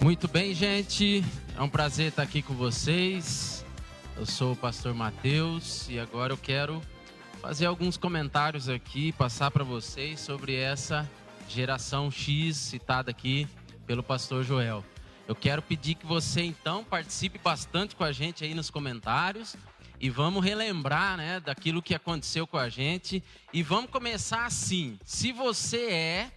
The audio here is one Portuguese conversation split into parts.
Muito bem, gente. É um prazer estar aqui com vocês. Eu sou o pastor Mateus e agora eu quero fazer alguns comentários aqui, passar para vocês sobre essa geração X citada aqui pelo pastor Joel. Eu quero pedir que você então participe bastante com a gente aí nos comentários e vamos relembrar, né, daquilo que aconteceu com a gente e vamos começar assim. Se você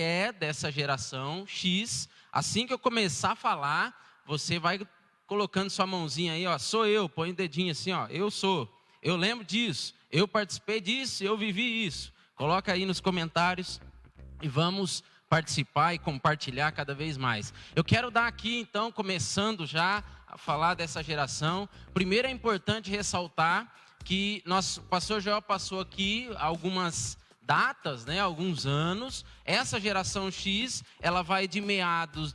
é dessa geração X, assim que eu começar a falar, você vai colocando sua mãozinha aí, ó, sou eu, põe o dedinho assim, ó, eu sou, eu lembro disso, eu participei disso, eu vivi isso. Coloca aí nos comentários e vamos participar e compartilhar cada vez mais. Eu quero dar aqui, então, começando já a falar dessa geração. Primeiro é importante ressaltar que o pastor Joel passou aqui algumas datas, né, alguns anos. Essa geração X, ela vai de meados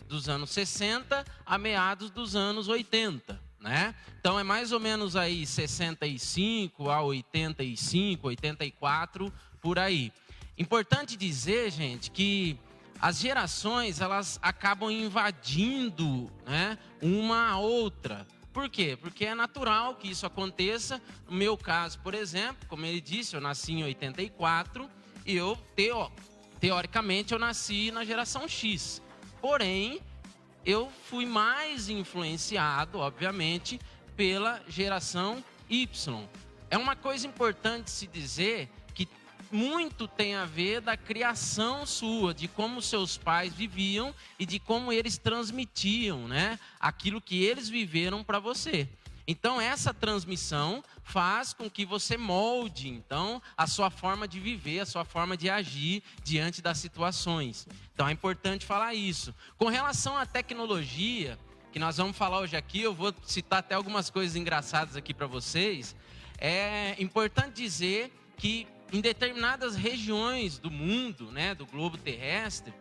dos anos 60 a meados dos anos 80, né? Então é mais ou menos aí 65 a 85, 84, por aí. Importante dizer, gente, que as gerações, elas acabam invadindo, né, uma a outra. Por quê? Porque é natural que isso aconteça. No meu caso, por exemplo, como ele disse, eu nasci em 84 e teoricamente, eu nasci na geração X. Porém, eu fui mais influenciado, obviamente, pela geração Y. É uma coisa importante se dizer que muito tem a ver da criação sua, de como seus pais viviam e de como eles transmitiam, né, aquilo que eles viveram para você. Então, essa transmissão faz com que você molde, então, a sua forma de viver, a sua forma de agir diante das situações. Então, é importante falar isso. Com relação à tecnologia, que nós vamos falar hoje aqui, eu vou citar até algumas coisas engraçadas aqui para vocês. É importante dizer que em determinadas regiões do mundo, né, do globo terrestre,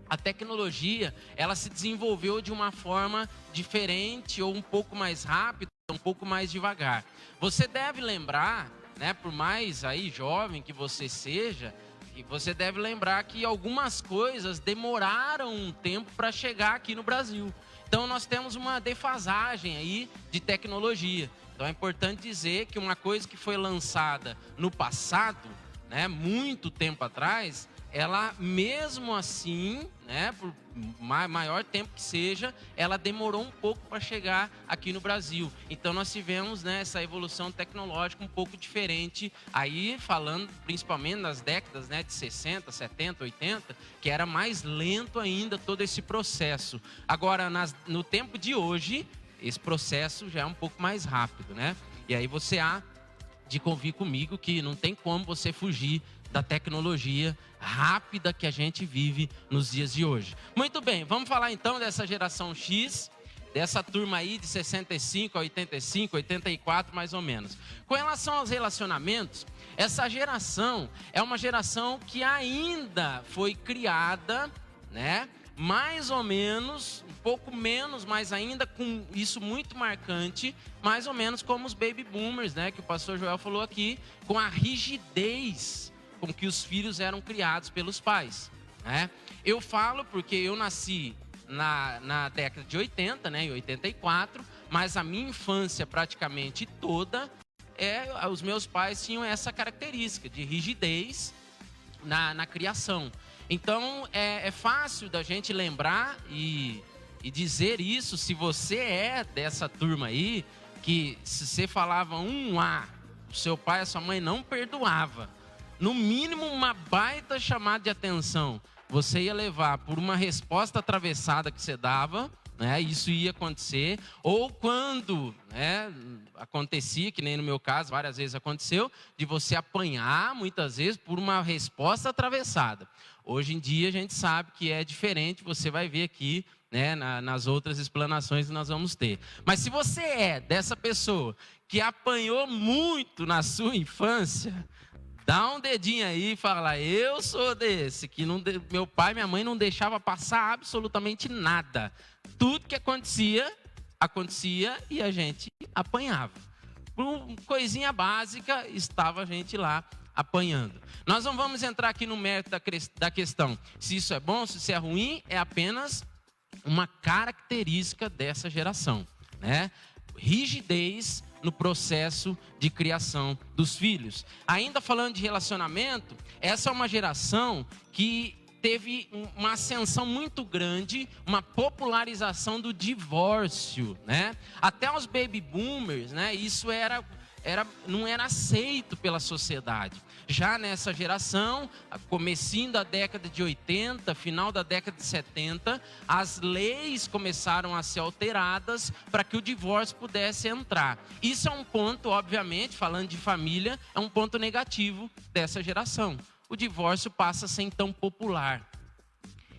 a tecnologia, ela se desenvolveu de uma forma diferente ou um pouco mais rápida, um pouco mais devagar. Você deve lembrar, né, por mais aí jovem que você seja, e você deve lembrar que algumas coisas demoraram um tempo para chegar aqui no Brasil. Então nós temos uma defasagem aí de tecnologia. Então é importante dizer que uma coisa que foi lançada no passado, né, muito tempo atrás, ela mesmo assim, né, por maior tempo que seja, ela demorou um pouco para chegar aqui no Brasil. Então nós tivemos, né, essa evolução tecnológica um pouco diferente, aí falando principalmente nas décadas, né, de 60, 70, 80, que era mais lento ainda todo esse processo. Agora, no tempo de hoje, esse processo já é um pouco mais rápido, né? E aí você há de convir comigo que não tem como você fugir da tecnologia rápida que a gente vive nos dias de hoje. Muito bem, vamos falar então dessa geração X, dessa turma aí de 65 a 85, 84 mais ou menos. Com relação aos relacionamentos, essa geração é uma geração que ainda foi criada, né, mais ou menos, um pouco menos, mas ainda com isso muito marcante, mais ou menos como os baby boomers, né, que o pastor Joel falou aqui, com a rigidez com que os filhos eram criados pelos pais, né? Eu falo porque eu nasci na década de 80, né, em 84, mas a minha infância praticamente toda, os meus pais tinham essa característica de rigidez na criação. Então, é fácil da gente lembrar e dizer isso, se você é dessa turma aí, que se você falava um A, o seu pai e a sua mãe não perdoava. No mínimo, uma baita chamada de atenção você ia levar por uma resposta atravessada que você dava, né? Isso ia acontecer. Ou quando, né, acontecia, que nem no meu caso, várias vezes aconteceu, de você apanhar, muitas vezes, por uma resposta atravessada. Hoje em dia, a gente sabe que é diferente, você vai ver aqui, né, nas outras explanações que nós vamos ter. Mas se você é dessa pessoa que apanhou muito na sua infância, dá um dedinho aí e fala, eu sou desse, que meu pai e minha mãe não deixavam passar absolutamente nada. Tudo que acontecia e a gente apanhava. Por coisinha básica, estava a gente lá apanhando. Nós não vamos entrar aqui no mérito da questão, se isso é bom, se isso é ruim, é apenas uma característica dessa geração, né? Rigidez no processo de criação dos filhos. Ainda falando de relacionamento, essa é uma geração que teve uma ascensão muito grande, uma popularização do divórcio, né? Até os baby boomers, né? Isso não era aceito pela sociedade. Já nessa geração, comecinho da década de 80, final da década de 70, as leis começaram a ser alteradas para que o divórcio pudesse entrar. Isso é um ponto, obviamente, falando de família, é um ponto negativo dessa geração. O divórcio passa a ser tão popular.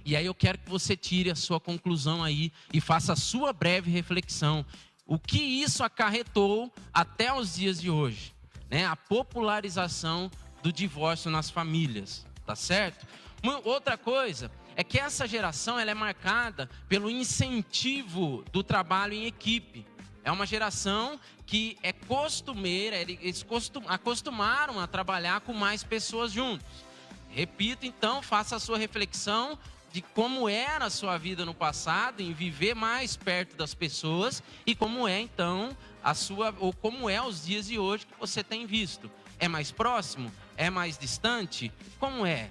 E aí eu quero que você tire a sua conclusão aí e faça a sua breve reflexão. O que isso acarretou até os dias de hoje, né? A popularização do divórcio nas famílias, tá certo? Outra coisa é que essa geração ela é marcada pelo incentivo do trabalho em equipe. É uma geração que é costumeira, eles acostumaram a trabalhar com mais pessoas juntos. Repito, então, faça a sua reflexão de como era a sua vida no passado, em viver mais perto das pessoas, e como é, então, como é os dias de hoje que você tem visto. É mais próximo? É mais distante? Como é?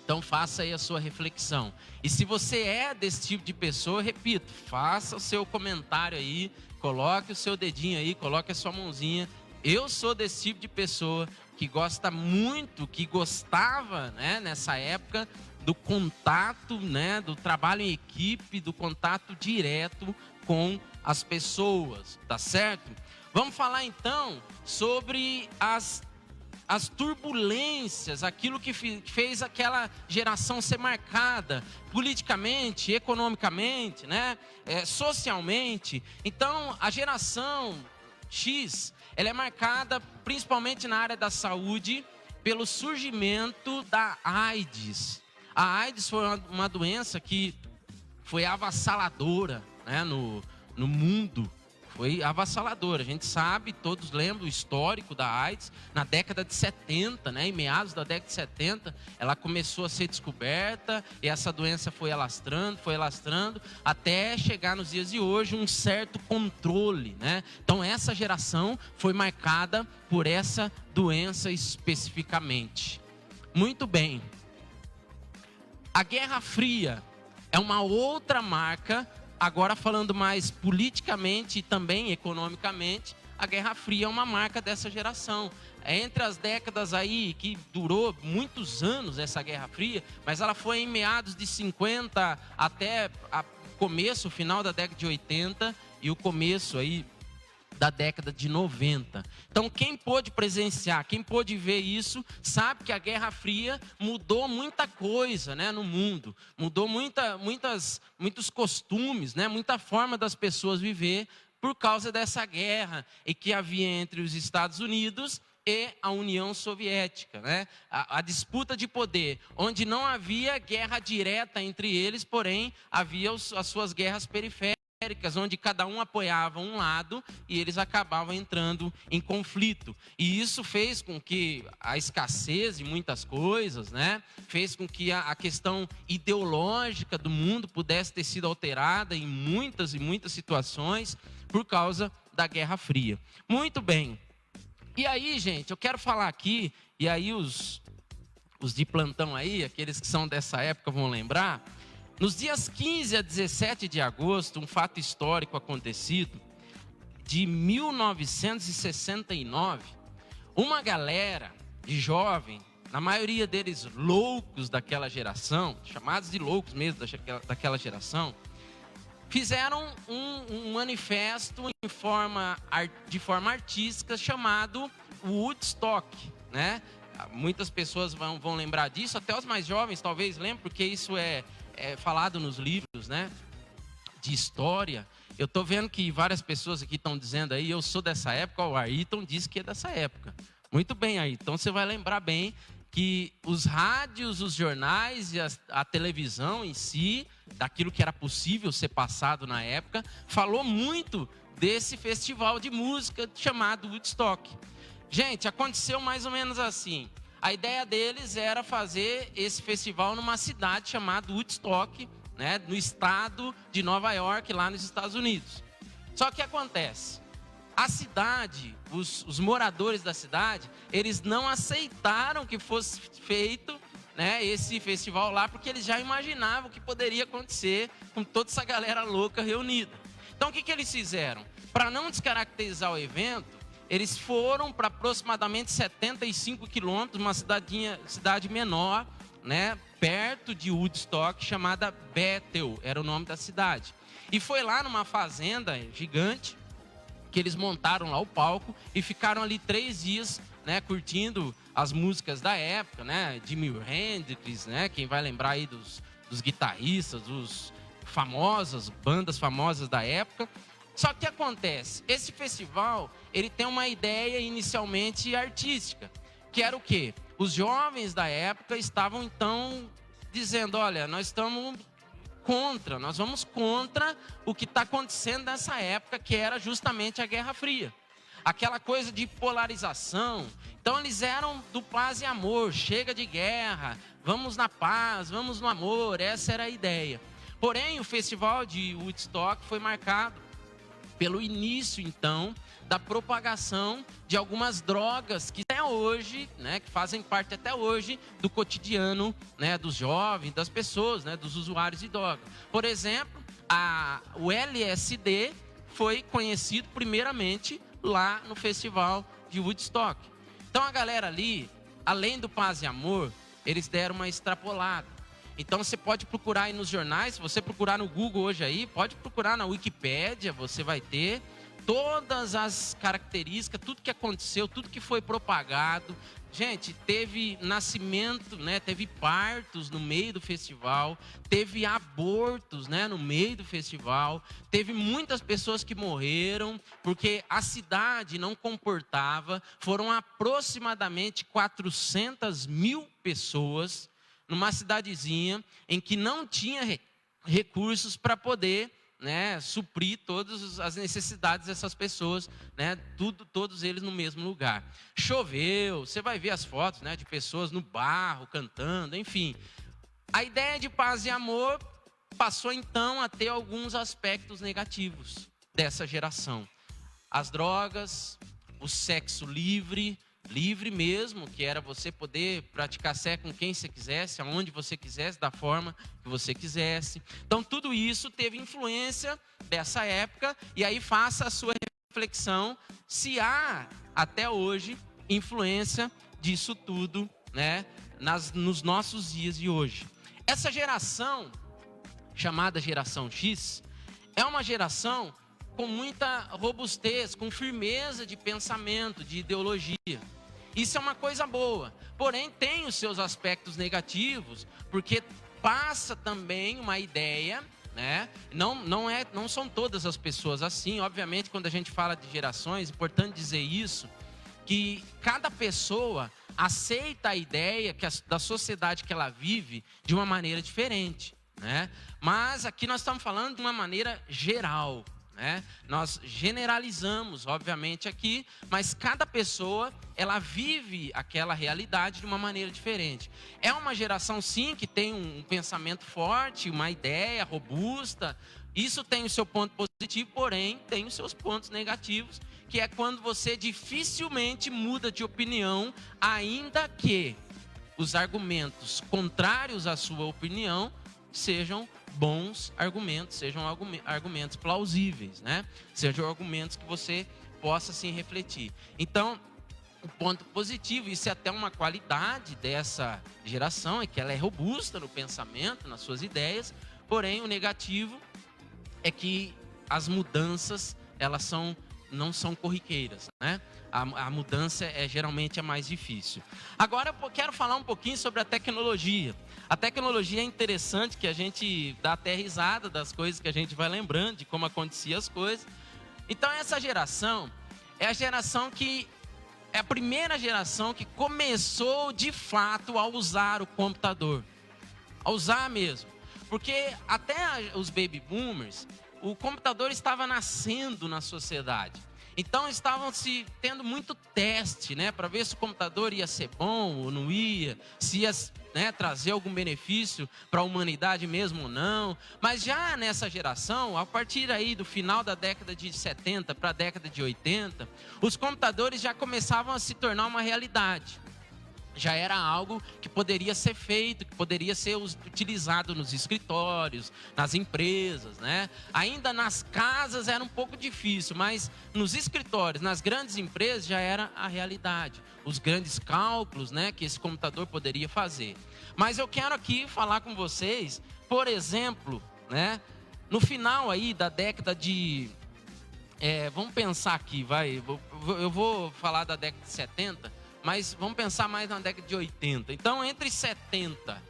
Então faça aí a sua reflexão. E se você é desse tipo de pessoa, repito, faça o seu comentário aí, coloque o seu dedinho aí, coloque a sua mãozinha. Eu sou desse tipo de pessoa que gosta muito, que gostava, né, nessa época, do contato, né, do trabalho em equipe, do contato direto com as pessoas, tá certo? Vamos falar então sobre as turbulências, aquilo que fez aquela geração ser marcada politicamente, economicamente, né, socialmente. Então, a geração X, ela é marcada principalmente na área da saúde pelo surgimento da AIDS. A AIDS foi uma doença que foi avassaladora, né, no mundo. Foi avassaladora. A gente sabe, todos lembram o histórico da AIDS. Na década de 70, né, em meados da década de 70, ela começou a ser descoberta e essa doença foi alastrando, até chegar nos dias de hoje um certo controle, né? Então essa geração foi marcada por essa doença especificamente. Muito bem. A Guerra Fria é uma outra marca. Agora falando mais politicamente e também economicamente, a Guerra Fria é uma marca dessa geração. Entre as décadas aí, que durou muitos anos essa Guerra Fria, mas ela foi em meados de 50 até o final da década de 80 e o começo aí da década de 90. Então, quem pôde presenciar, quem pôde ver isso, sabe que a Guerra Fria mudou muita coisa, né, no mundo. Mudou muitos costumes, né, muita forma das pessoas viver por causa dessa guerra e que havia entre os Estados Unidos e a União Soviética, né? A disputa de poder, onde não havia guerra direta entre eles, porém havia as suas guerras periféricas, onde cada um apoiava um lado e eles acabavam entrando em conflito. E isso fez com que a escassez de muitas coisas, né, fez com que a questão ideológica do mundo pudesse ter sido alterada em muitas e muitas situações por causa da Guerra Fria. Muito bem. E aí, gente, eu quero falar aqui, e aí os de plantão aí, aqueles que são dessa época vão lembrar. Nos dias 15 a 17 de agosto, um fato histórico acontecido, de 1969, uma galera de jovem, na maioria deles loucos daquela geração, chamados de loucos mesmo daquela geração, fizeram um manifesto de forma artística chamado Woodstock, né? Muitas pessoas vão lembrar disso, até os mais jovens talvez lembrem, porque isso é falado nos livros, né, de história. Eu estou vendo que várias pessoas aqui estão dizendo aí, eu sou dessa época, o Ayrton disse que é dessa época. Muito bem, Ayrton, então você vai lembrar bem que os rádios, os jornais e a televisão em si, daquilo que era possível ser passado na época, falou muito desse festival de música chamado Woodstock. Gente, aconteceu mais ou menos assim. A ideia deles era fazer esse festival numa cidade chamada Woodstock, né, no estado de Nova York, lá nos Estados Unidos. Só que acontece, a cidade, os moradores da cidade, eles não aceitaram que fosse feito, né, esse festival lá, porque eles já imaginavam o que poderia acontecer com toda essa galera louca reunida. Então o que eles fizeram? Para não descaracterizar o evento, eles foram para aproximadamente 75 quilômetros, uma cidade menor, né, perto de Woodstock, chamada Bethel, era o nome da cidade. E foi lá numa fazenda gigante, que eles montaram lá o palco e ficaram ali 3 dias, né, curtindo as músicas da época, né, Jimi Hendrix, né, quem vai lembrar aí dos guitarristas, dos bandas famosas da época. Só que acontece, esse festival, ele tem uma ideia inicialmente artística, que era o quê? Os jovens da época estavam então dizendo, olha, nós vamos contra o que está acontecendo nessa época, que era justamente a Guerra Fria. Aquela coisa de polarização. Então eles eram do paz e amor, chega de guerra, vamos na paz, vamos no amor, essa era a ideia. Porém, o festival de Woodstock foi marcado pelo início, então, da propagação de algumas drogas que até hoje, né, que fazem parte até hoje do cotidiano, né, dos jovens, das pessoas, né, dos usuários de droga. Por exemplo, o LSD foi conhecido primeiramente lá no festival de Woodstock. Então a galera ali, além do paz e amor, eles deram uma extrapolada. Então você pode procurar aí nos jornais, se você procurar no Google hoje aí, pode procurar na Wikipédia, você vai ter todas as características, tudo que aconteceu, tudo que foi propagado. Gente, teve nascimento, né? Teve partos no meio do festival, teve abortos, né? No meio do festival, teve muitas pessoas que morreram, porque a cidade não comportava, foram aproximadamente 400 mil pessoas, numa cidadezinha em que não tinha recursos para poder, né, suprir todas as necessidades dessas pessoas, né, todos eles no mesmo lugar. Choveu, você vai ver as fotos, né, de pessoas no barro, cantando, enfim. A ideia de paz e amor passou então a ter alguns aspectos negativos dessa geração. As drogas, o sexo livre mesmo, que era você poder praticar sexo com quem você quisesse, aonde você quisesse, da forma que você quisesse. Então, tudo isso teve influência dessa época, e aí faça a sua reflexão se há, até hoje, influência disso tudo, né, nos nossos dias de hoje. Essa geração, chamada geração X, é uma geração com muita robustez, com firmeza de pensamento, de ideologia. Isso é uma coisa boa, porém tem os seus aspectos negativos, porque passa também uma ideia, né? Não são todas as pessoas assim, obviamente quando a gente fala de gerações, é importante dizer isso, que cada pessoa aceita a ideia da sociedade que ela vive de uma maneira diferente, né? Mas aqui nós estamos falando de uma maneira geral, né? Nós generalizamos, obviamente, aqui, mas cada pessoa, ela vive aquela realidade de uma maneira diferente. É uma geração, sim, que tem um pensamento forte, uma ideia robusta. Isso tem o seu ponto positivo, porém, tem os seus pontos negativos, que é quando você dificilmente muda de opinião, ainda que os argumentos contrários à sua opinião sejam bons argumentos, sejam argumentos plausíveis, né? Sejam argumentos que você possa, assim, refletir. Então, o ponto positivo, isso é até uma qualidade dessa geração, é que ela é robusta no pensamento, nas suas ideias, porém, o negativo é que as mudanças, elas não são corriqueiras, né? A mudança geralmente é mais difícil. Agora eu quero falar um pouquinho sobre a tecnologia. A tecnologia é interessante, que a gente dá até risada das coisas que a gente vai lembrando, de como aconteciam as coisas. Então essa geração é a geração que é a primeira geração que começou de fato a usar o computador. A usar mesmo. Porque até os baby boomers, o computador estava nascendo na sociedade. Então estavam tendo muito teste, né, para ver se o computador ia ser bom ou não ia, se ia né, trazer algum benefício para a humanidade mesmo ou não. Mas já nessa geração, a partir aí do final da década de 70 para a década de 80, os computadores já começavam a se tornar uma realidade. Já era algo que poderia ser feito, que poderia ser utilizado nos escritórios, nas empresas, né? Ainda nas casas era um pouco difícil, mas nos escritórios, nas grandes empresas já era a realidade. Os grandes cálculos, né, que esse computador poderia fazer. Mas eu quero aqui falar com vocês, por exemplo, né, no final aí da década de... vamos pensar aqui, eu vou falar da década de 70, mas vamos pensar mais na década de 80. Então, entre 70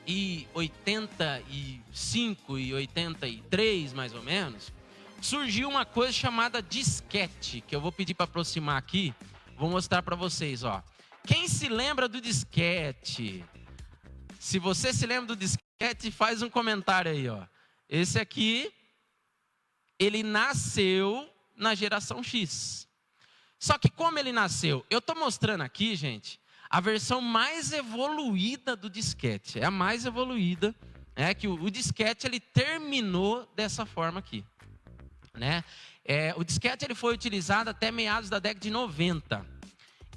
e 85 e 83, mais ou menos, surgiu uma coisa chamada disquete, que eu vou pedir para aproximar aqui, vou mostrar para vocês, ó. Quem se lembra do disquete? Se você se lembra do disquete, faz um comentário aí, ó. Esse aqui, ele nasceu na geração X. Só que como ele nasceu? Eu estou mostrando aqui, gente, a versão mais evoluída do disquete. É a mais evoluída, que o disquete ele terminou dessa forma aqui, né? O disquete ele foi utilizado até meados da década de 90.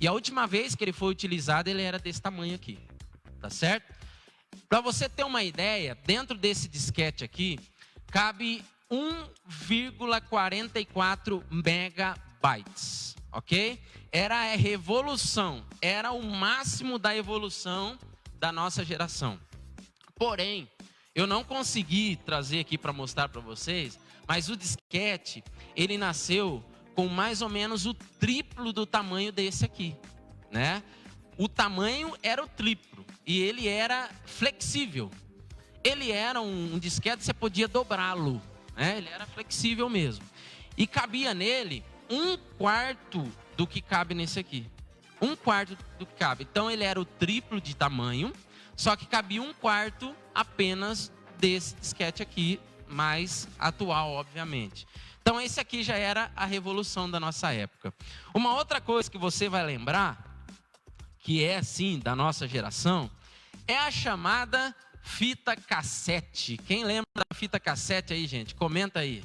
E a última vez que ele foi utilizado, ele era desse tamanho aqui, tá certo? Para você ter uma ideia, dentro desse disquete aqui, cabe 1,44 megabytes. Ok? Era a revolução, era o máximo da evolução da nossa geração. Porém, eu não consegui trazer aqui para mostrar para vocês, mas o disquete, ele nasceu com mais ou menos o triplo do tamanho desse aqui, né? O tamanho era o triplo e ele era flexível. Ele era um disquete, você podia dobrá-lo, né? Ele era flexível mesmo. E cabia nele 1/4 do que cabe nesse aqui. 1/4 do que cabe. Então ele era o triplo de tamanho, só que cabia 1/4 apenas desse disquete aqui, mais atual, obviamente. Então esse aqui já era a revolução da nossa época. Uma outra coisa que você vai lembrar, que é assim da nossa geração, é a chamada fita cassete. Quem lembra da fita cassete aí, gente? Comenta aí.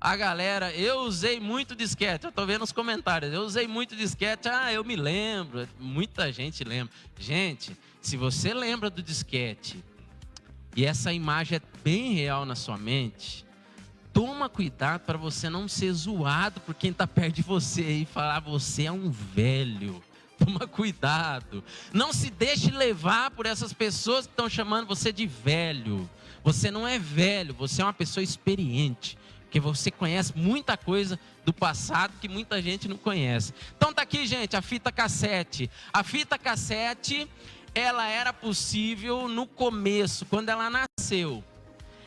A galera, eu usei muito disquete, eu estou vendo os comentários, eu usei muito disquete, eu me lembro, muita gente lembra. Gente, se você lembra do disquete e essa imagem é bem real na sua mente, toma cuidado para você não ser zoado por quem está perto de você e falar, você é um velho. Toma cuidado, não se deixe levar por essas pessoas que estão chamando você de velho. Você não é velho, você é uma pessoa experiente. Porque você conhece muita coisa do passado que muita gente não conhece. Então tá aqui, gente, a fita cassete. A fita cassete, ela era possível no começo, quando ela nasceu.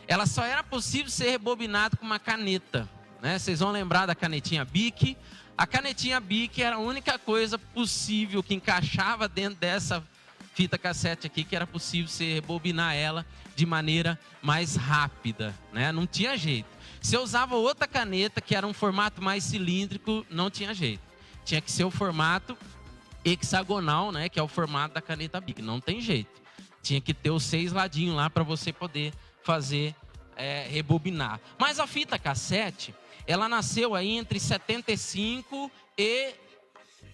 Ela só era possível ser rebobinada com uma caneta, né? Vocês vão lembrar da canetinha Bic. A canetinha Bic era a única coisa possível que encaixava dentro dessa fita cassete aqui, que era possível você rebobinar ela de maneira mais rápida, né? Não tinha jeito. Se eu usava outra caneta, que era um formato mais cilíndrico, não tinha jeito. Tinha que ser o formato hexagonal, né? Que é o formato da caneta Bic. Não tem jeito. Tinha que ter os 6 ladinhos lá para você poder fazer, rebobinar. Mas a fita cassete, ela nasceu aí entre 75 e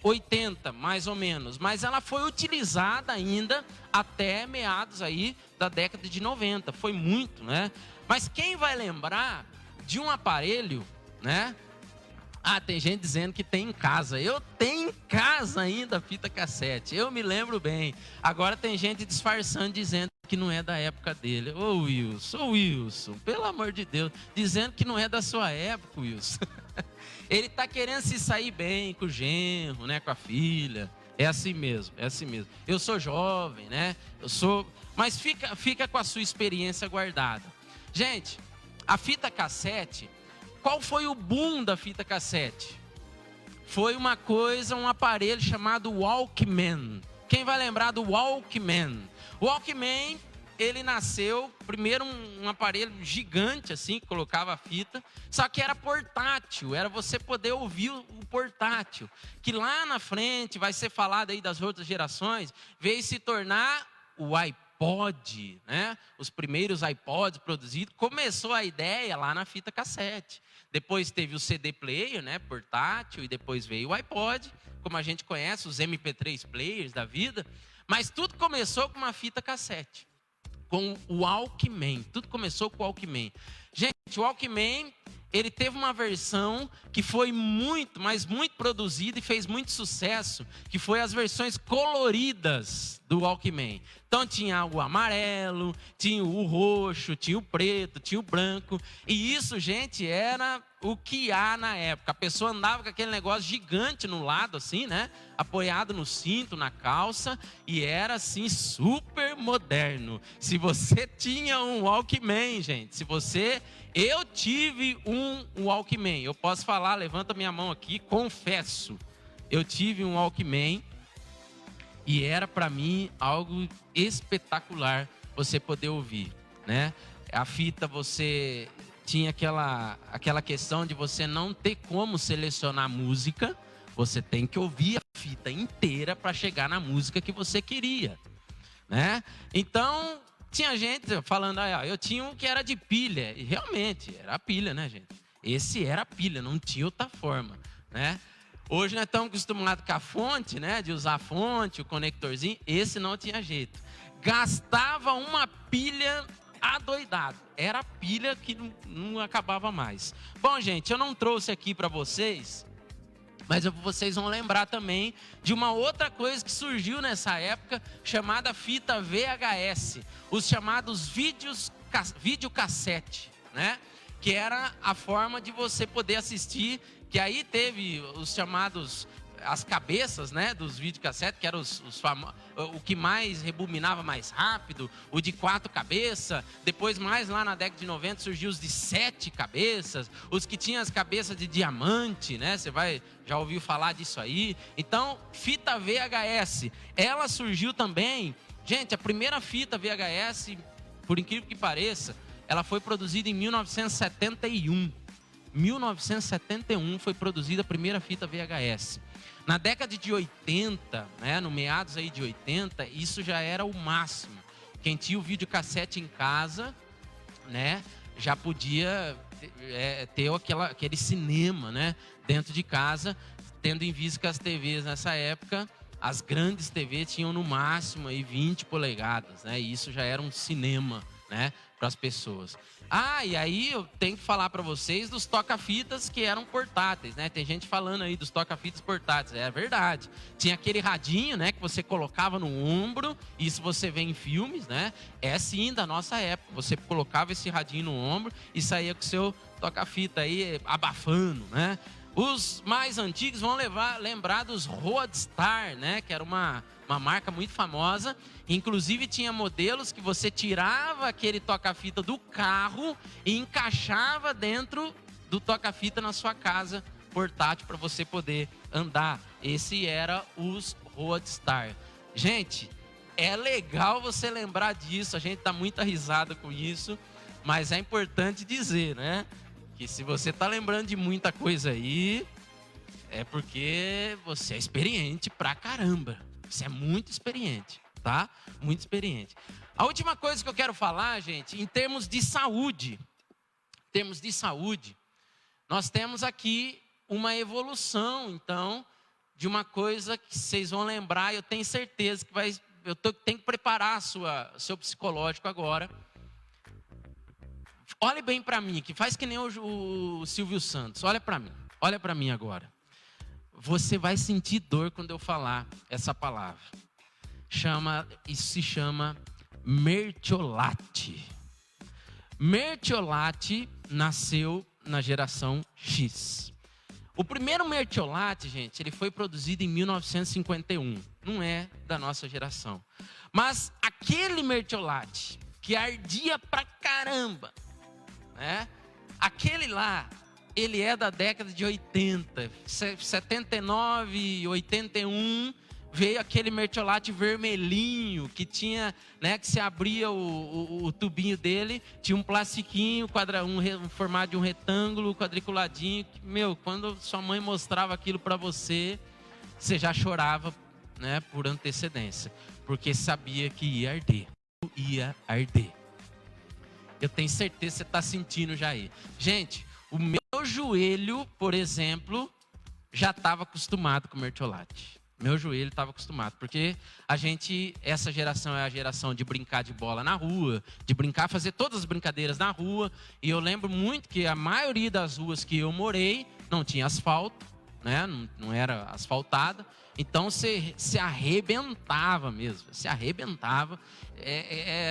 80, mais ou menos. Mas ela foi utilizada ainda até meados aí da década de 90. Foi muito, né? Mas quem vai lembrar de um aparelho, né? Tem gente dizendo que tem em casa. Eu tenho em casa ainda a fita cassete. Eu me lembro bem. Agora tem gente disfarçando, dizendo que não é da época dele. Ô Wilson, pelo amor de Deus. Dizendo que não é da sua época, Wilson. Ele está querendo se sair bem com o genro, né? Com a filha. É assim mesmo, é assim mesmo. Eu sou jovem, né? Mas fica com a sua experiência guardada. Gente, a fita cassete, qual foi o boom da fita cassete? Foi um aparelho chamado Walkman. Quem vai lembrar do Walkman? O Walkman, ele nasceu, primeiro um aparelho gigante assim, que colocava a fita, só que era portátil, era você poder ouvir o portátil, que lá na frente vai ser falado aí das outras gerações, veio se tornar o iPod, né? Os primeiros iPods produzidos, começou a ideia lá na fita cassete. Depois teve o CD player, né, portátil, e depois veio o iPod, como a gente conhece, os MP3 players da vida. Mas tudo começou com uma fita cassete, com o Walkman. Tudo começou com o Walkman. Gente, o Walkman, ele teve uma versão que foi muito, mas muito produzida e fez muito sucesso, que foi as versões coloridas do Walkman. Então tinha o amarelo, tinha o roxo, tinha o preto, tinha o branco. E isso, gente, era o que há na época. A pessoa andava com aquele negócio gigante no lado, assim, né? Apoiado no cinto, na calça. E era, assim, super moderno. Se você tinha um Walkman, gente, eu tive um Walkman. Eu posso falar, levanta minha mão aqui, confesso. Eu tive um Walkman e era para mim algo espetacular você poder ouvir, né? A fita, você tinha aquela questão de você não ter como selecionar música, você tem que ouvir a fita inteira para chegar na música que você queria, né? Então, tinha gente falando, eu tinha um que era de pilha, e realmente, era a pilha, né, gente? Esse era a pilha, não tinha outra forma, né? Hoje nós estamos acostumados com a fonte, né? De usar a fonte, o conectorzinho, esse não tinha jeito. Gastava uma pilha adoidado, era a pilha que não acabava mais. Bom, gente, eu não trouxe aqui para vocês, mas vocês vão lembrar também de uma outra coisa que surgiu nessa época, chamada fita VHS, os chamados videocassete, né? Que era a forma de você poder assistir, que aí teve os chamados, as cabeças, né, dos videocassetes, que eram o que mais rebobinava mais rápido, o de 4 cabeças. Depois, mais lá na década de 90, surgiu os de 7 cabeças, os que tinham as cabeças de diamante, né? Você já ouviu falar disso aí? Então, fita VHS, ela surgiu também. Gente, a primeira fita VHS, por incrível que pareça, ela foi produzida em 1971. 1971 foi produzida a primeira fita VHS. Na década de 80, né, no meados aí de 80, isso já era o máximo. Quem tinha o videocassete em casa, né, já podia ter aquele cinema, né, dentro de casa, tendo em vista que as TVs nessa época, as grandes TVs tinham no máximo aí 20 polegadas, né, e isso já era um cinema, né, para as pessoas. E aí eu tenho que falar para vocês dos toca-fitas que eram portáteis, né? Tem gente falando aí dos toca-fitas portáteis, é verdade. Tinha aquele radinho, né, que você colocava no ombro, isso você vê em filmes, né? É sim da nossa época, você colocava esse radinho no ombro e saía com o seu toca-fita aí abafando, né? Os mais antigos vão lembrar dos Roadstar, né? Que era uma marca muito famosa. Inclusive tinha modelos que você tirava aquele toca-fita do carro e encaixava dentro do toca-fita na sua casa portátil para você poder andar. Esse era os Roadstar. Gente, é legal você lembrar disso. A gente dá muita risada com isso, mas é importante dizer, né? Que se você está lembrando de muita coisa aí, é porque você é experiente pra caramba. Você é muito experiente, tá? Muito experiente. A última coisa que eu quero falar, gente, em termos de saúde. Nós temos aqui uma evolução, então, de uma coisa que vocês vão lembrar, eu tenho certeza que tenho que preparar seu psicológico agora. Olhe bem para mim, que faz que nem o Silvio Santos. Olha para mim agora. Você vai sentir dor quando eu falar essa palavra. Isso se chama mertiolate. Mertiolate nasceu na geração X. O primeiro mertiolate, gente, ele foi produzido em 1951. Não é da nossa geração. Mas aquele mertiolate que ardia pra caramba, né? Aquele lá, ele é da década de 80, 79, 81, veio aquele mertiolate vermelhinho, que tinha, né, que se abria o tubinho dele, tinha um plastiquinho, um formato de um retângulo, quadriculadinho, que, quando sua mãe mostrava aquilo para você, você já chorava né, por antecedência, porque sabia que ia arder. Ia arder. Eu tenho certeza que você está sentindo já aí. Gente, o meu joelho, por exemplo, já estava acostumado com mertiolate. Meu joelho estava acostumado, porque essa geração é a geração de brincar de bola na rua, de brincar, fazer todas as brincadeiras na rua. E eu lembro muito que a maioria das ruas que eu morei não tinha asfalto, né? Não era asfaltada. Então você se arrebentava mesmo, se arrebentava.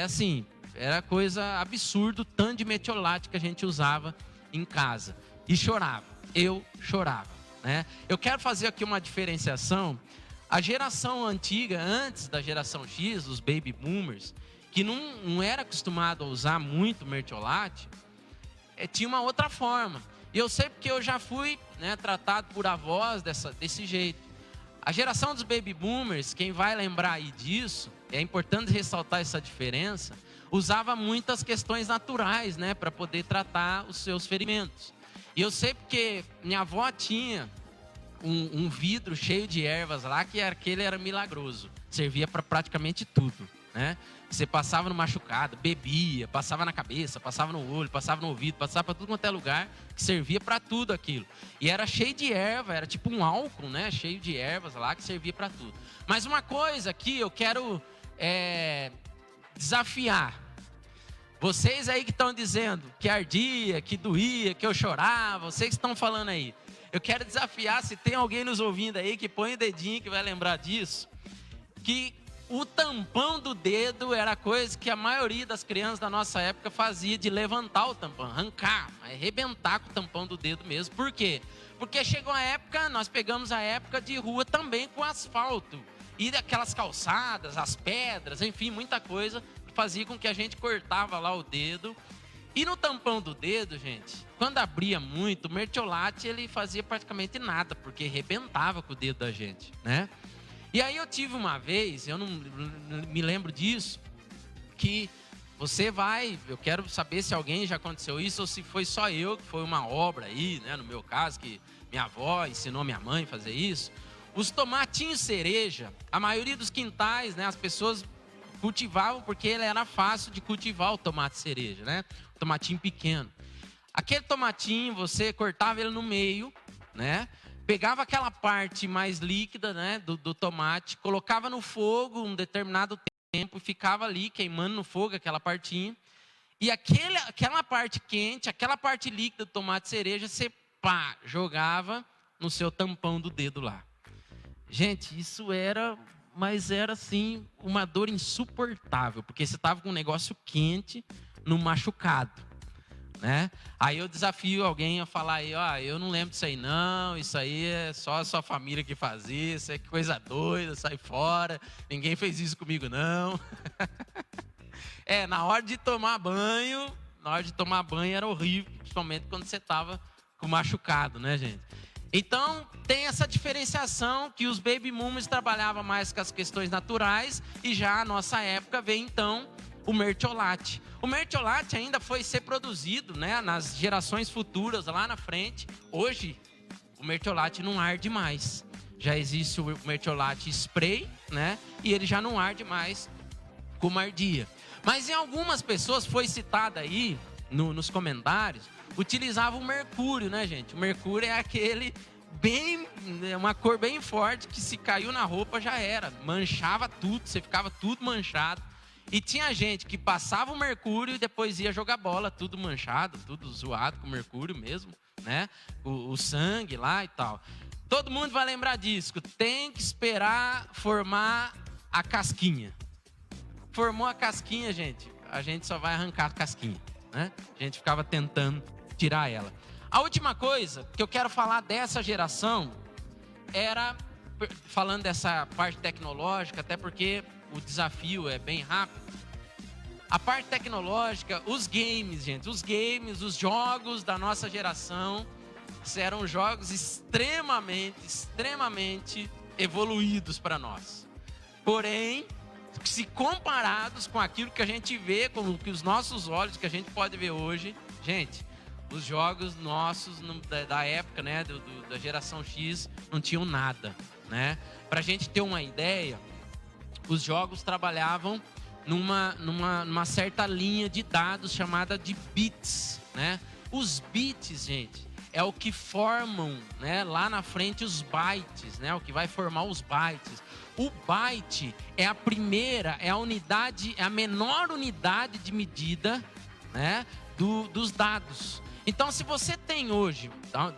Assim, era coisa absurda o tanto de mertiolate que a gente usava em casa. E chorava, eu chorava, né? Eu quero fazer aqui uma diferenciação. A geração antiga, antes da geração X, os baby boomers, que não era acostumado a usar muito mertiolate, tinha uma outra forma. E eu sei porque eu já fui, né, tratado por avós desse jeito. A geração dos baby boomers, quem vai lembrar aí disso, é importante ressaltar essa diferença, usava muitas questões naturais, né, para poder tratar os seus ferimentos. E eu sei porque minha avó tinha um vidro cheio de ervas lá, que aquele era milagroso. Servia para praticamente tudo, né? Você passava no machucado, bebia, passava na cabeça, passava no olho, passava no ouvido, passava para tudo quanto é lugar, que servia para tudo aquilo. E era cheio de erva, era tipo um álcool, né? Cheio de ervas lá, que servia para tudo. Mas uma coisa aqui eu quero desafiar. Vocês aí que estão dizendo que ardia, que doía, que eu chorava, vocês que estão falando aí. Eu quero desafiar, se tem alguém nos ouvindo aí, que põe o dedinho que vai lembrar disso, que o tampão do dedo era coisa que a maioria das crianças da nossa época fazia, de levantar o tampão, arrancar, arrebentar com o tampão do dedo mesmo. Por quê? Porque chegou a época, nós pegamos a época de rua também com asfalto. E aquelas calçadas, as pedras, enfim, muita coisa fazia com que a gente cortava lá o dedo. E no tampão do dedo, gente, quando abria muito, o mertiolate ele fazia praticamente nada, porque arrebentava com o dedo da gente, né? E aí eu tive uma vez, eu não me lembro disso, que eu quero saber se alguém já aconteceu isso, ou se foi só eu, que foi uma obra aí, né? No meu caso, que minha avó ensinou minha mãe a fazer isso. Os tomatinhos cereja, a maioria dos quintais, né? As pessoas cultivavam porque ele era fácil de cultivar, o tomate cereja, né? O tomatinho pequeno. Aquele tomatinho, você cortava ele no meio, né? Pegava aquela parte mais líquida, né, do tomate, colocava no fogo um determinado tempo, ficava ali queimando no fogo aquela partinha. E aquela parte quente, aquela parte líquida do tomate cereja, você jogava no seu tampão do dedo lá. Gente, mas era assim, uma dor insuportável, porque você estava com um negócio quente no machucado, né? Aí eu desafio alguém a falar aí, eu não lembro disso aí não, isso aí é só a sua família que fazia, isso é coisa doida, sai fora, ninguém fez isso comigo não. Na hora de tomar banho era horrível, principalmente quando você estava com machucado, né, gente? Então, tem essa diferenciação que os baby boomers trabalhavam mais com as questões naturais e já a nossa época vem, então, o mertiolate. O mertiolate ainda foi ser produzido, né, nas gerações futuras, lá na frente. Hoje, o mertiolate não arde mais. Já existe o mertiolate spray, né, e ele já não arde mais como ardia. Mas em algumas pessoas, foi citado aí, nos comentários, utilizava o mercúrio, né, gente? O mercúrio é uma cor bem forte, que se caiu na roupa já era, manchava tudo, você ficava tudo manchado. E tinha gente que passava o mercúrio e depois ia jogar bola, tudo manchado, tudo zoado com mercúrio mesmo, né? O sangue lá e tal. Todo mundo vai lembrar disso, tem que esperar formar a casquinha. Formou a casquinha, gente, a gente só vai arrancar a casquinha, né? A gente ficava tentando tirar ela. A última coisa que eu quero falar dessa geração era, falando dessa parte tecnológica, até porque o desafio é bem rápido. A parte tecnológica, os games, gente, os jogos da nossa geração eram jogos extremamente evoluídos para nós. Porém, se comparados com aquilo que a gente vê, com o que os nossos olhos, que a gente pode ver hoje, gente, os jogos nossos da época, né, da geração X, não tinham nada, né? Para a gente ter uma ideia, os jogos trabalhavam numa certa linha de dados chamada de bits, né? Os bits, gente, é o que formam, né, lá na frente os bytes, né? O que vai formar os bytes. O byte é a primeira, é a unidade, é a menor unidade de medida, né, dos dados. Então, se você tem hoje,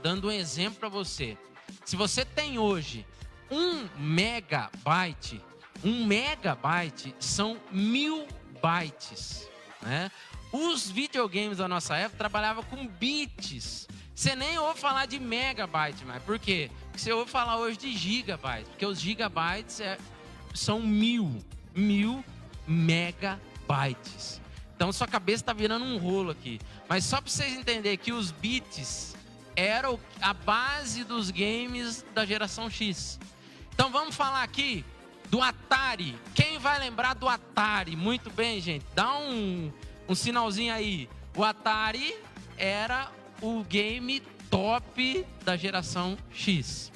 dando um exemplo para você, se você tem hoje 1 megabyte, 1 megabyte são 1000 bytes, né? Os videogames da nossa época trabalhavam com bits. Você nem ouve falar de megabyte mais. Por quê? Porque você ouve falar hoje de gigabytes. Porque os gigabytes são 1000 megabytes. Então sua cabeça está virando um rolo aqui. Mas só para vocês entenderem que os bits eram a base dos games da geração X. Então vamos falar aqui do Atari. Quem vai lembrar do Atari? Muito bem, gente. Dá um sinalzinho aí. O Atari era o game top da geração X.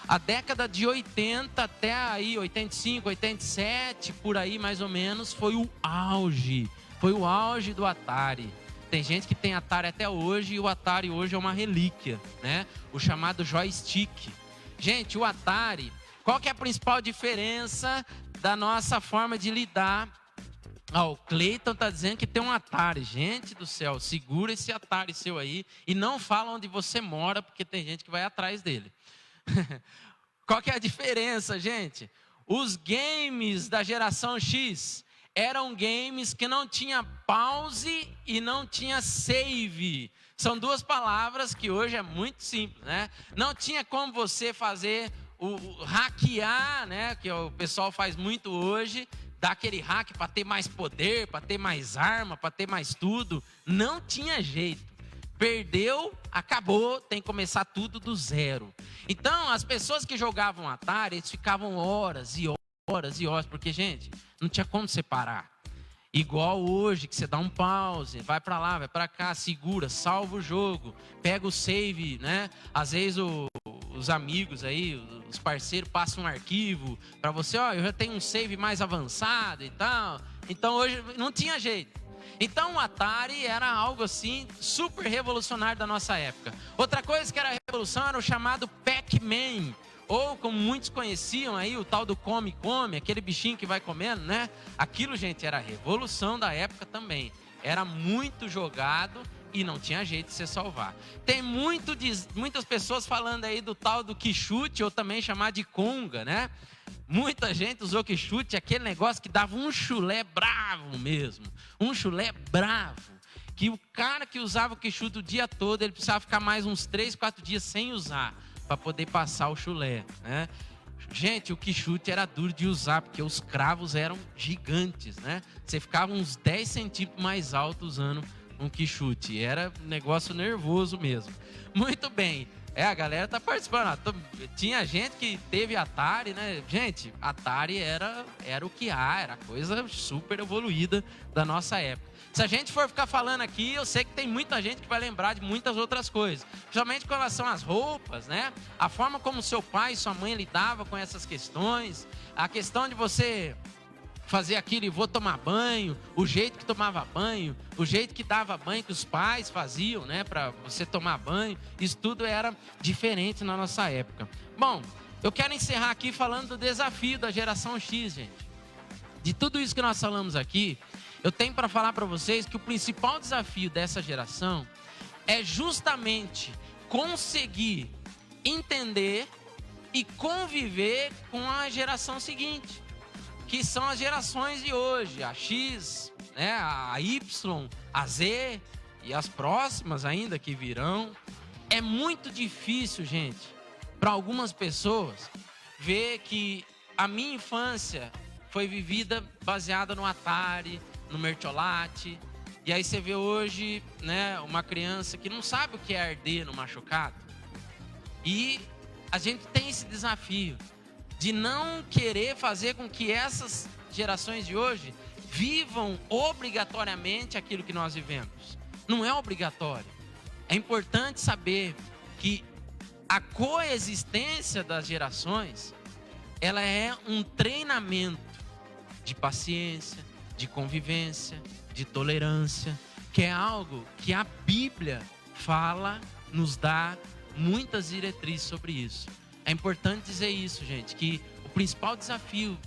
A década de 80 até aí, 85, 87, por aí mais ou menos, foi o auge. Foi o auge do Atari. Tem gente que tem Atari até hoje e o Atari hoje é uma relíquia, né? O chamado joystick. Gente, o Atari, qual que é a principal diferença da nossa forma de lidar? O Cleiton tá dizendo que tem um Atari. Gente do céu, segura esse Atari seu aí e não fala onde você mora, porque tem gente que vai atrás dele. Qual que é a diferença, gente? Os games da geração X eram games que não tinha pause e não tinha save. São duas palavras que hoje é muito simples, né? Não tinha como você fazer o hackear, né? Que o pessoal faz muito hoje, dar aquele hack para ter mais poder, para ter mais arma, para ter mais tudo. Não tinha jeito. Perdeu, acabou, tem que começar tudo do zero. Então, as pessoas que jogavam Atari, eles ficavam horas e horas e horas, porque, gente, não tinha como separar. Igual hoje, que você dá um pause, vai para lá, vai para cá, segura, salva o jogo, pega o save, né? Às vezes os amigos aí, os parceiros passam um arquivo para você, ó, eu já tenho um save mais avançado e tal. Então, hoje não tinha jeito. Então o Atari era algo assim super revolucionário da nossa época. Outra coisa que era revolução era o chamado Pac-Man, ou como muitos conheciam aí, o tal do come-come, aquele bichinho que vai comendo, né? Aquilo, gente, era a revolução da época também. Era muito jogado e não tinha jeito de se salvar. Tem muitas pessoas falando aí do tal do quichute, ou também chamado de conga, né? Muita gente usou quichute, aquele negócio que dava um chulé bravo mesmo. Um chulé bravo. Que o cara que usava o quichute o dia todo, ele precisava ficar mais uns 3, 4 dias sem usar, para poder passar o chulé, né? Gente, o quichute era duro de usar, porque os cravos eram gigantes, né? Você ficava uns 10 centímetros mais alto usando um quichute. Era um negócio nervoso mesmo. Muito bem. A galera tá participando. Tinha gente que teve Atari, né? Gente, Atari era o que há, era coisa super evoluída da nossa época. Se a gente for ficar falando aqui, eu sei que tem muita gente que vai lembrar de muitas outras coisas. Principalmente com relação às roupas, né? A forma como seu pai e sua mãe lidavam com essas questões. A questão de você fazer aquilo e vou tomar banho, o jeito que tomava banho, o jeito que dava banho que os pais faziam, né, para você tomar banho, isso tudo era diferente na nossa época. Bom, eu quero encerrar aqui falando do desafio da geração X, gente. De tudo isso que nós falamos aqui, eu tenho para falar para vocês que o principal desafio dessa geração é justamente conseguir entender e conviver com a geração seguinte, que são as gerações de hoje, a X, né, a Y, a Z e as próximas ainda que virão. É muito difícil, gente, para algumas pessoas ver que a minha infância foi vivida baseada no Atari, no mertiolate, e aí você vê hoje, né, uma criança que não sabe o que é arder no machucado. E a gente tem esse desafio de não querer fazer com que essas gerações de hoje vivam obrigatoriamente aquilo que nós vivemos. Não é obrigatório. É importante saber que a coexistência das gerações ela é um treinamento de paciência, de convivência, de tolerância, que é algo que a Bíblia fala, nos dá muitas diretrizes sobre isso. É importante dizer isso, gente, que o principal desafio,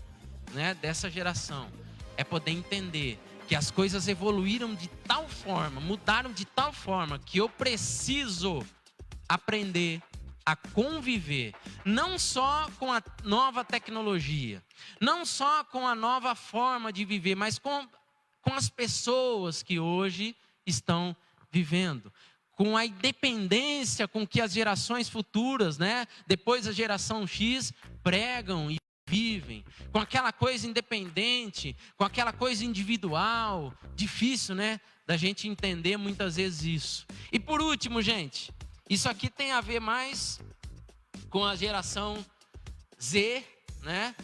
né, dessa geração é poder entender que as coisas evoluíram de tal forma, mudaram de tal forma, que eu preciso aprender a conviver, não só com a nova tecnologia, não só com a nova forma de viver, mas com as pessoas que hoje estão vivendo, com a independência com que as gerações futuras, né, depois da geração X, pregam e vivem, com aquela coisa independente, com aquela coisa individual, difícil, né, da gente entender muitas vezes isso. E por último, gente, isso aqui tem a ver mais com a geração Z, né?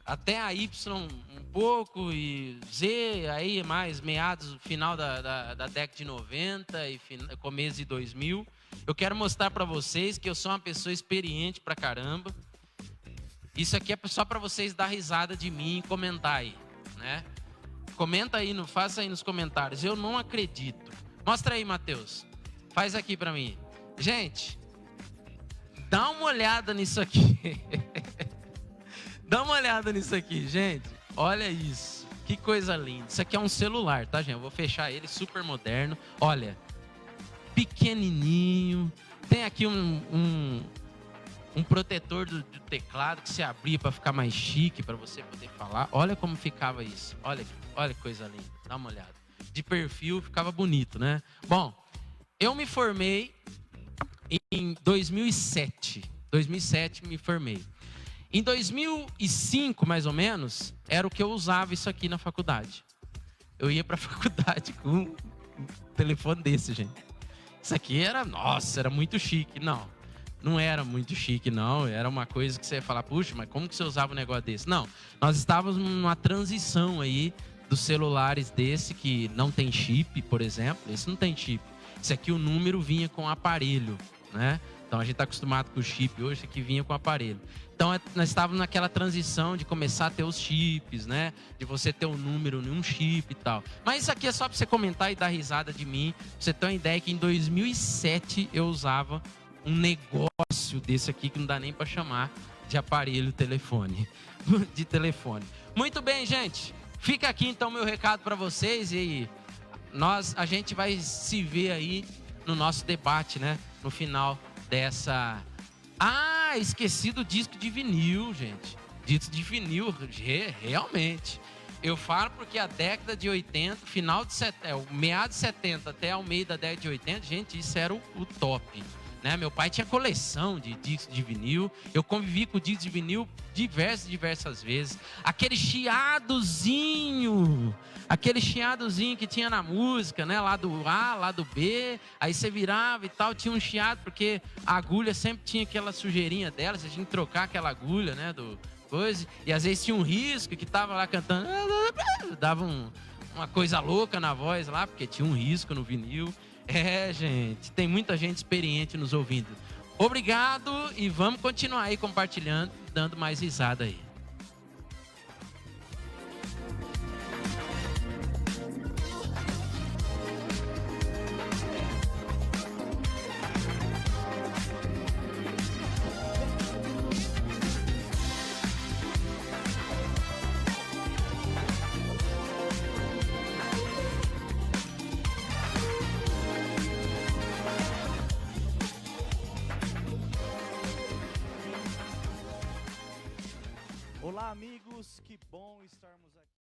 Até a Y um pouco, e Z aí mais meados, final da década de 90 e começo de 2000. Eu quero mostrar para vocês que eu sou uma pessoa experiente pra caramba. Isso aqui é só para vocês dar risada de mim e comentar aí, né? Comenta aí, faça aí nos comentários. Eu não acredito. Mostra aí, Matheus. Faz aqui para mim. Gente, dá uma olhada nisso aqui. Dá uma olhada nisso aqui, gente. Olha isso. Que coisa linda. Isso aqui é um celular, tá, gente? Eu vou fechar ele, super moderno. Olha, pequenininho. Tem aqui um protetor do teclado que se abria para ficar mais chique, para você poder falar. Olha como ficava isso. Olha que coisa linda. Dá uma olhada. De perfil ficava bonito, né? Bom, eu me formei em 2007. 2007 me formei. Em 2005, mais ou menos, era o que eu usava isso aqui na faculdade. Eu ia para a faculdade com um telefone desse, gente. Isso aqui era, nossa, era muito chique. Não era muito chique, não. Era uma coisa que você ia falar, puxa, mas como que você usava um negócio desse? Não, nós estávamos numa transição aí dos celulares desse que não tem chip, por exemplo. Esse não tem chip. Esse aqui, o número vinha com aparelho, né? Então, a gente está acostumado com o chip hoje, esse aqui vinha com aparelho. Então, nós estávamos naquela transição de começar a ter os chips, né? De você ter um número em um chip e tal. Mas isso aqui é só para você comentar e dar risada de mim. Pra você ter uma ideia que em 2007 eu usava um negócio desse aqui que não dá nem para chamar de aparelho de telefone. Muito bem, gente. Fica aqui então meu recado para vocês e a gente vai se ver aí no nosso debate, né? No final dessa... Ah, esqueci do disco de vinil, gente. Disco de vinil, realmente. Eu falo porque a década de 80, meado de 70 até o meio da década de 80, gente, isso era o top. Né? Meu pai tinha coleção de discos de vinil. Eu convivi com discos de vinil diversas vezes. Aquele chiadozinho que tinha na música, né? Lado A, lado B. Aí você virava e tal, tinha um chiado, porque a agulha sempre tinha aquela sujeirinha dela. Você tinha que trocar aquela agulha, né? E às vezes tinha um risco que tava lá cantando. Dava uma coisa louca na voz lá, porque tinha um risco no vinil. É, gente, tem muita gente experiente nos ouvindo. Obrigado e vamos continuar aí compartilhando, dando mais risada aí. Olá, amigos, que bom estarmos